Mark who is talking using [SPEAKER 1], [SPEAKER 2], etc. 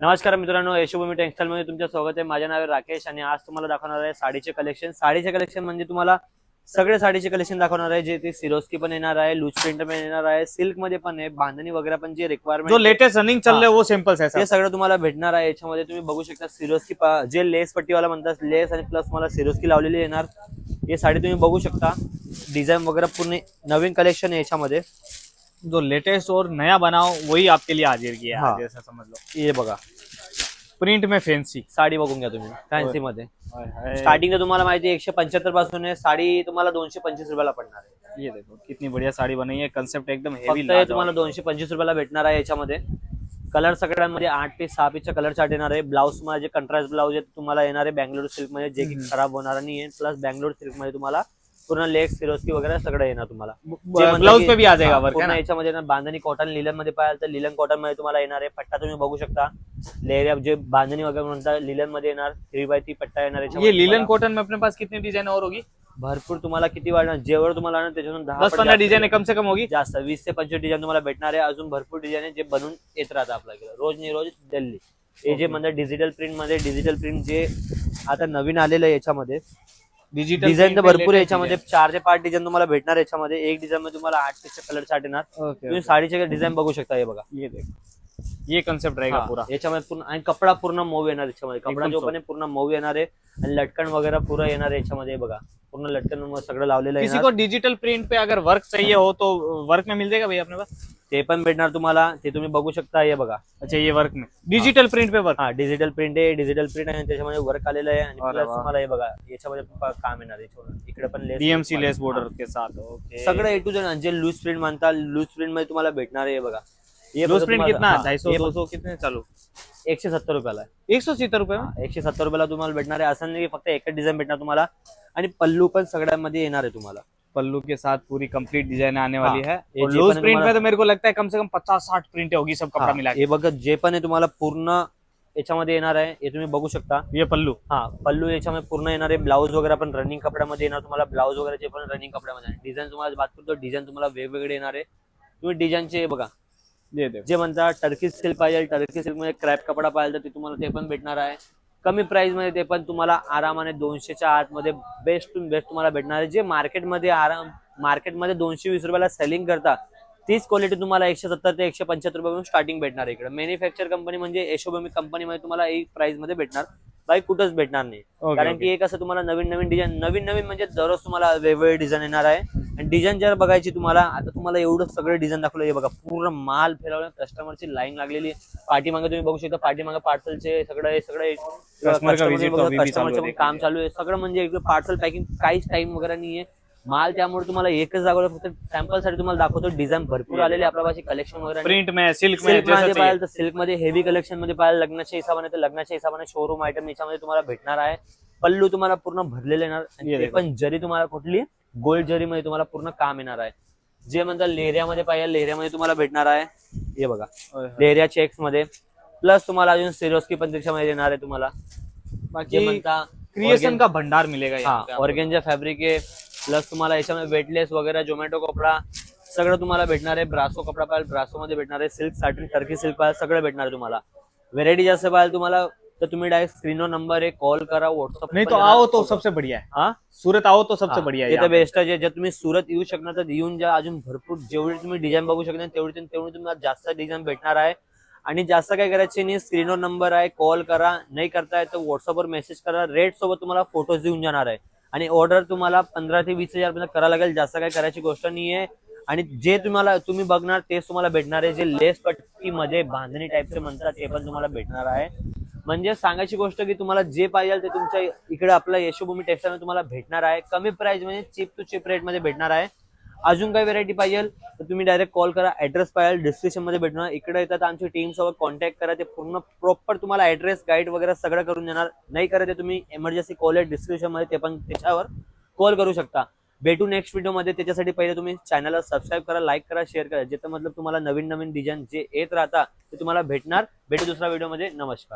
[SPEAKER 1] नमस्कार मित्रांनो, यशोभूमी टेक्सटाईल मध्ये तुमचं स्वागत आहे। माझे नाव आहे राकेश आणि आज तुम्हाला दाखवणार आहे साडीचे कलेक्शन। साडीचे कलेक्शन म्हणजे तुम्हाला सगळे साडीचे कलेक्शन दाखवणार आहे, जे ते सिरोस्की पण येणार आहे, लूज प्रिंट पण येणार आहे, सिल्क मध्ये पण आहे, बांधणी वगैरे पण जे रिक्वायरमेंट
[SPEAKER 2] जो लेटेस्ट रनिंग चल रहा है वो सैंपल्स है
[SPEAKER 1] ते सगळं तुम्हाला भेटणार आहे। याच्यामध्ये तुम्ही बघू शकता सिरोस्की जे लेस पट्टीवाला म्हणतात, लेस आणि प्लस मला सिरोस्की लावलेली येणार। हे साडी तुम्ही बघू शकता, डिझाइन वगैरे पूर्ण नवीन कलेक्शन आहे याच्यामध्ये।
[SPEAKER 2] जो लेटेस्ट और नया बनाओ वही आपके लिए हाजिर किया है
[SPEAKER 1] हाँ।
[SPEAKER 2] आज, ऐसा समझ लो।
[SPEAKER 1] हे बघा,
[SPEAKER 2] प्रिंट में फैंसी
[SPEAKER 1] साडी बघून घ्या तुम्ही, फॅन्सी मध्ये
[SPEAKER 2] स्टार्टिंग
[SPEAKER 1] स्टार्टिंग तुम्हाला माहिती आहे 175 पासून आहे। साडी तुम्हाला 225 रुपयाला पडणार आहे।
[SPEAKER 2] ये देखो कितनी बढ़िया साड़ी बनी है, कंसेप्ट एकदम हेवी
[SPEAKER 1] फक्त हे तुम्हाला 225 रुपयाला भेटणार आहे। याच्यामध्ये कलर सगळ्यांमध्ये 8 ते 6 पीसचा कलर चार्ट येणार आहे। ब्लाउज मध्ये जे कंट्रास्ट ब्लाउज आहे तुम्हाला येणार आहे बँगलोर सिल्क मध्ये, जे की खराब होणार नाही आहे। प्लस बँगलोर सिल्क मध्ये तुम्हाला पूर्ण लेग सिरोस्की वगैरे सगळं येणार तुम्हाला।
[SPEAKER 2] ब्लाउज पे भी आ जाएगा वर्क है
[SPEAKER 1] पूर्ण
[SPEAKER 2] ना।
[SPEAKER 1] याच्यामध्ये ना बांधणी कॉटन लिलन मध्ये पाहिजे तर लिलन कॉटन मध्ये तुम्हाला येणार आहे। पट्टा तुम्ही बघू शकता, लेहरिया जे बांधणी वगैरे म्हणतात लिलन मध्ये येणार, 3x3 पट्टा येणार
[SPEAKER 2] ये
[SPEAKER 1] याच्यामध्ये।
[SPEAKER 2] लीलन कॉटन में अपने पास कितनी डिजाइन और होगी?
[SPEAKER 1] भरपूर तुम्हाला किती वाढणार, जेवढं तुम्हाला ना त्याच्यातून
[SPEAKER 2] 10-15 डिजाइन कम से कम होगी।
[SPEAKER 1] जास्त 20 ते 25 डिझाईन तुम्हाला भेटणार आहे। अजून भरपूर डिझाईन आहे जे बनून येत राहतात आपल्याकडे रोज नाही रोज दिल्ली। हे जे म्हणजे डिजिटल प्रिंट जे आता नवीन आलेलं आहे याच्यामध्ये।
[SPEAKER 2] डिजिटल
[SPEAKER 1] डिझाईन तर भरपूर आहे याच्यामध्ये, 4 ते 5 डिझाईन तुम्हाला भेटणार याच्यामध्ये। एक डिझाईन मध्ये तुम्हाला 8 पीसचे कलर चार्ट येणार। तुम्ही साडीचे डिझाईन बघू शकता, हे बघा,
[SPEAKER 2] ये देखो ये कंसेप्ट रहेगा पूरा।
[SPEAKER 1] याच्यामध्ये पूर्ण आणि कपडा पूर्ण मऊ येणार याच्यामध्ये। कपडा जो पण आहे पूर्ण मऊ येणार आहे आणि लटकन वगैरे पूरा येणार आहे याच्यामध्ये। बघा पूर्ण लटकन सगळं लावलेलं आहे।
[SPEAKER 2] किसी को डिजिटल प्रिंट पे अगर वर्क चाहिए हो तो वर्क में मिल जाएगा भैया अपने पास?
[SPEAKER 1] ते पण भेटणार तुम्हाला, ते तुम्ही बघू शकता। हे बघा,
[SPEAKER 2] अच्छा ये वर्क में डिजिटल प्रिंट पे वर्क।
[SPEAKER 1] हा डिजिटल प्रिंट आहे, डिजिटल प्रिंट आहे त्याच्यामध्ये वर्क आलेलं आहे। आणि
[SPEAKER 2] अरे
[SPEAKER 1] प्लस
[SPEAKER 2] वा।
[SPEAKER 1] तुम्हाला हे बघा याच्यामध्ये काम येणार आहे। इकडे पण लेस
[SPEAKER 2] डीएमसी लेस बॉर्डर के साथ। ओके,
[SPEAKER 1] सगळं ए टू झेड जे लूज प्रिंट म्हणतात, लूज प्रिंट मध्ये तुम्हाला भेटणार आहे। हे बघा, हे
[SPEAKER 2] लूज प्रिंट कितना? 250
[SPEAKER 1] 250
[SPEAKER 2] 200 कितने चालू?
[SPEAKER 1] 170 रुपयाला आहे।
[SPEAKER 2] 170 रुपये में?
[SPEAKER 1] 170 रुपयाला तुम्हाला भेटणार आहे। असं नाही की फक्त एकच डिझाईन भेटणार तुम्हाला, आणि पल्लू पण सगळ्यामध्ये येणार आहे तुम्हाला।
[SPEAKER 2] पल्लू के साथ पूरी कंप्लीट डिजाइन आने वाली है।
[SPEAKER 1] ये
[SPEAKER 2] और
[SPEAKER 1] जे
[SPEAKER 2] लूज
[SPEAKER 1] पण
[SPEAKER 2] प्रिंट में
[SPEAKER 1] तुम्हाला-
[SPEAKER 2] तो मेरे को लगता है कम से कम 50-60 प्रिंट होगी सब कपड़ा मिला के।
[SPEAKER 1] हे बघा, जे पण आहे तुम्हाला पूर्ण याच्यामध्ये येणार आहे, हे तुम्ही बघू शकता।
[SPEAKER 2] ये पल्लू,
[SPEAKER 1] पल्लू याच्यामध्ये पूर्ण येणार आहे। ब्लाऊज वगैरे पण रनिंग कपड्यामध्ये येणार तुम्हाला। ब्लाऊज वगैरे जे पण रनिंग कपड्यामध्ये। डिझाईन तुम्हाला बात करतो, डिझाईन तुम्हाला वेगवेगळे येणार आहे। तुम्ही डिझाईनचे बघा,
[SPEAKER 2] ये देखो
[SPEAKER 1] जे म्हणतात टर्की सिल्क पाहिजे, टर्की सिल्क मध्ये क्रॅप कपडा पाहिजे तर ते तुम्हाला ते पण भेटणार आहे कमी प्राइस मध्ये। ते पण तुम्हाला आरामाने 200च्या आतमध्ये बेस्ट टू बेस्ट तुम्हाला भेटणार आहे। जे मार्केटमध्ये 220 रुपयाला सेलिंग करता, तीच क्वालिटी तुम्हाला 170 ते 175 रुपयापासून स्टार्टिंग भेटणार आहे। इकडे मॅन्युफॅक्चर कंपनी म्हणजे यशोभूमी कंपनीमध्ये तुम्हाला एक प्राइस मध्ये भेटणार, बाकी कुठंच भेटणार नाही। कारण की एक असं तुम्हाला नवीन नवीन डिझाईन, नवीन म्हणजे दररोज तुम्हाला वेगवेगळे डिझाईन येणार आहे। आणि डिझाईन जर बघायची तुम्हाला, आता तुम्हाला एवढं सगळे डिझाईन दाखवलं, हे बघा पूर्ण माल फिरवलं, कस्टमरची लाईन लागलेली आहे। पाठीमागे तुम्ही बघू शकता, पाठीमागे पार्सलचे सगळे कस्टमरचे काम चालू आहे सगळं। म्हणजे एकदम पार्सल पॅकिंग, काहीच टाइम वगैरे नाहीये माल। त्यामुळे तुम्हाला एकच दाखवलं, फक्त सॅम्पल साठी तुम्हाला दाखवतो। डिझाईन भरपूर आलेले आपल्या पाशी, कलेक्शन वगैरे
[SPEAKER 2] प्रिंट में सिल्क में
[SPEAKER 1] सिल्क मध्ये
[SPEAKER 2] जैसा
[SPEAKER 1] पाहिजे तर सिल्क मध्ये, हेवी कलेक्शन मध्ये पाहिजे लग्नाच्या हिसाबाने तर लग्नाच्या हिसाबाने शोरूम आयटम याच्यामध्ये तुम्हाला भेटणार आहे। पल्लू तुम्हाला पूर्ण भरलेले येणार, आणि ते पण जरी तुम्हाला कुठली गोल्ड जरी मध्ये तुम्हाला पूर्ण काम येणार आहे। जे म्हणतात लेहरियामध्ये पाहिजे, लेहरियामध्ये तुम्हाला भेटणार आहे। हे बघा, लेहरिया चेक्स मध्ये, प्लस तुम्हाला अजून सिरोस्की पण त्याच्यामध्ये येणार आहे तुम्हाला।
[SPEAKER 2] बाकी क्रिएशन का भंडार मिलेगा यहाँ पे।
[SPEAKER 1] ऑर्गेंजा फॅब्रिक आहे, प्लस तुम्हाला याच्यामध्ये वेटलेस वगैरे जोमॅटो कपडा सगळं तुम्हाला भेटणार आहे। ब्रासो कपडा पाहिजे ब्रासो मध्ये भेटणार आहे। सिल्क साटन, टर्की सिल्क पाहिजे सगळं भेटणार आहे तुम्हाला। व्हेरायटी जास्त पाहिजे तुम्हाला तर तुम्ही डायरेक्ट स्क्रीनवर नंबर आहे, कॉल करा, व्हॉट्सअप
[SPEAKER 2] नहीं तो आओ तो सबसे बढ़िया है।
[SPEAKER 1] हाँ,
[SPEAKER 2] सूरत आओ तो सबसे बढ़िया है।
[SPEAKER 1] ते तर बेस्ट आहे। जर तुम्ही सुरत येऊ शकणार तर येऊन जा। अजून भरपूर जेवढी तुम्ही डिझाईन बघू शकता तेवढी तुम्हाला जास्त डिझाईन भेटणार आहे। आणि जास्त काय करायचे नाही, स्क्रीनवर नंबर आहे, कॉल करा, नाही करताय तर व्हॉट्सअपवर मेसेज करा। रेट सोबत तुम्हाला फोटोज देऊन जाणार आहे। आणि ऑर्डर तुम्हाला 15 ते 20,000 पर्यंत करायला लागेल, जास्त काय करायची गोष्ट नाहीये। आणि जे तुम्ही बघणार तेच तुम्हाला भेटणार आहे। जे लेस पट्टी मध्ये बांधणी टाईपचे म्हणतात ते पण तुम्हाला भेटणार आहे। म्हणजे सांगायची गोष्ट की तुम्हाला जे पाहिजे ते तुमच्या इकडे आपला यशोभूमी टेक्सटाईल तुम्हाला भेटणार आहे। कमी प्राइस मध्ये चीप टू चीप रेट मध्ये भेटणार आहे। अजून काही व्हरायटी पाहिजे तर तुम्ही डायरेक्ट कॉल करा, ऍड्रेस पाहिजे डिस्क्रिप्शन मध्ये भेटणार। इकडे येतात आमची टीम सोबत कॉन्टॅक्ट करा, ते पूर्ण प्रॉपर तुम्हाला ऍड्रेस गाईड वगैरे सगळं करून देणार। नाही करत तुम्ही इमर्जन्सी कॉल आहे डिस्क्रिप्शन मध्ये, ते पण त्याच्यावर कॉल करू शकता। भेटू नेक्स्ट व्हिडिओ मध्ये। त्याच्यासाठी पहिले तुम्ही चॅनलला सबस्क्राईब करा, लाईक करा, शेअर करा, जेथे मतलब तुम्हाला नवीन नवीन डिझाईन जे येत राहतात ते तुम्हाला भेटणार। भेटू दुसऱ्या व्हिडिओ मध्ये। नमस्कार।